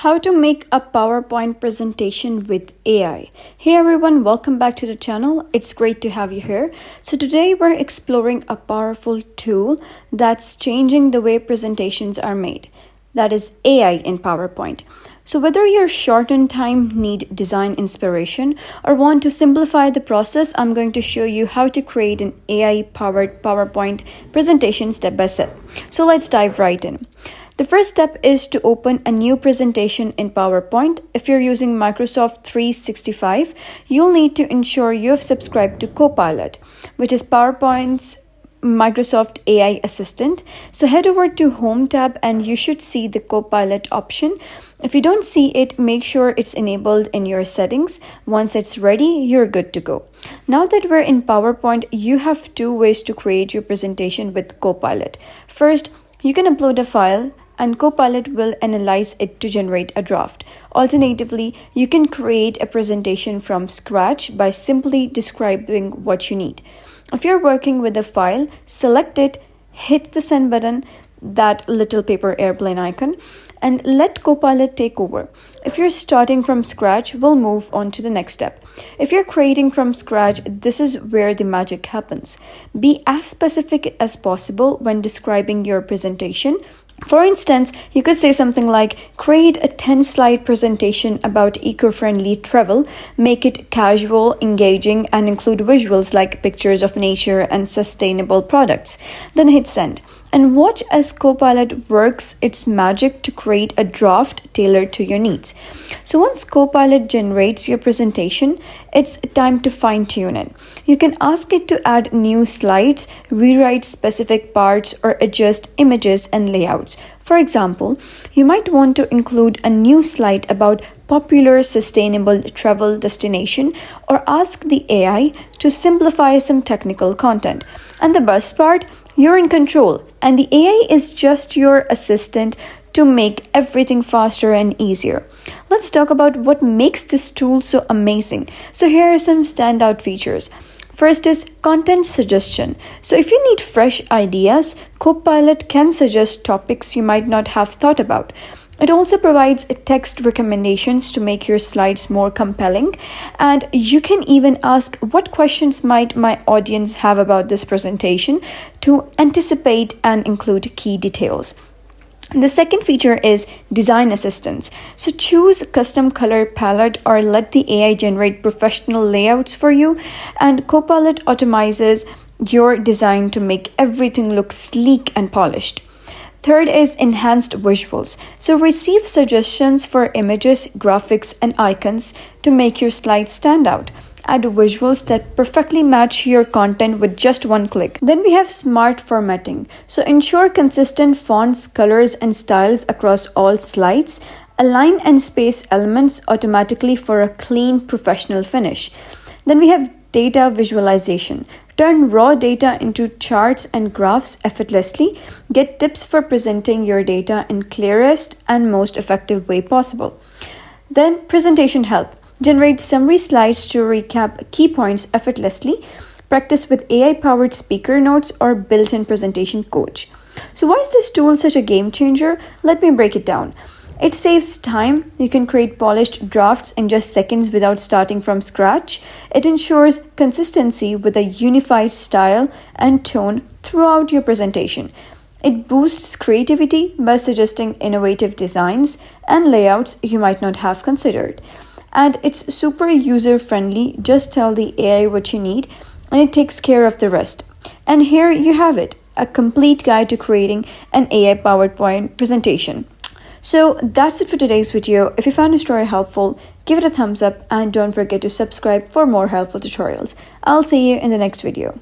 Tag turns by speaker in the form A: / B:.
A: How to make a PowerPoint presentation with AI. Hey everyone, welcome back to the channel. It's great to have you here. So today we're exploring a powerful tool that's changing the way presentations are made. That is AI in PowerPoint. So whether you're short on time, need design inspiration, or want to simplify the process, I'm going to show you how to create an AI-powered PowerPoint presentation step by step. So let's dive right in. The first step is to open a new presentation in PowerPoint. If you're using Microsoft 365, you'll need to ensure you have subscribed to Copilot, which is PowerPoint's Microsoft AI assistant. So head over to Home tab and you should see the Copilot option. If you don't see it, make sure it's enabled in your settings. Once it's ready, you're good to go. Now that we're in PowerPoint, you have two ways to create your presentation with Copilot. First, you can upload a file and Copilot will analyze it to generate a draft. Alternatively, you can create a presentation from scratch by simply describing what you need. If you're working with a file, select it, hit the send button, that little paper airplane icon, and let Copilot take over. If you're starting from scratch, we'll move on to the next step. If you're creating from scratch, this is where the magic happens. Be as specific as possible when describing your presentation. For instance, you could say something like, create a 10-slide presentation about eco-friendly travel, make it casual, engaging, and include visuals like pictures of nature and sustainable products. Then hit send. And watch as Copilot works its magic to create a draft tailored to your needs. So once Copilot generates your presentation, it's time to fine-tune it. You can ask it to add new slides, rewrite specific parts, or adjust images and layouts. For example, you might want to include a new slide about popular sustainable travel destination or ask the AI to simplify some technical content. And the best part, you're in control, and the AI is just your assistant to make everything faster and easier. Let's talk about what makes this tool so amazing. So here are some standout features. First is content suggestion. So if you need fresh ideas, Copilot can suggest topics you might not have thought about. It also provides text recommendations to make your slides more compelling, and you can even ask what questions might my audience have about this presentation to anticipate and include key details. The second feature is design assistance. So choose custom color palette or let the AI generate professional layouts for you, and Copilot optimizes your design to make everything look sleek and polished. Third is enhanced visuals. So receive suggestions for images, graphics, and icons to make your slides stand out. Add visuals that perfectly match your content with just one click. Then we have smart formatting. So ensure consistent fonts, colors, and styles across all slides. Align and space elements automatically for a clean, professional finish. Then we have data visualization. Turn raw data into charts and graphs effortlessly. Get tips for presenting your data in clearest and most effective way possible. Then presentation help. Generate summary slides to recap key points effortlessly. Practice with AI-powered speaker notes or built-in presentation coach. So why is this tool such a game changer? Let me break it down. It saves time. You can create polished drafts in just seconds without starting from scratch. It ensures consistency with a unified style and tone throughout your presentation. It boosts creativity by suggesting innovative designs and layouts you might not have considered. And it's super user-friendly. Just tell the AI what you need and it takes care of the rest. And here you have it, a complete guide to creating an AI PowerPoint presentation. So that's it for today's video. If you found this story helpful, give it a thumbs up and don't forget to subscribe for more helpful tutorials. I'll see you in the next video.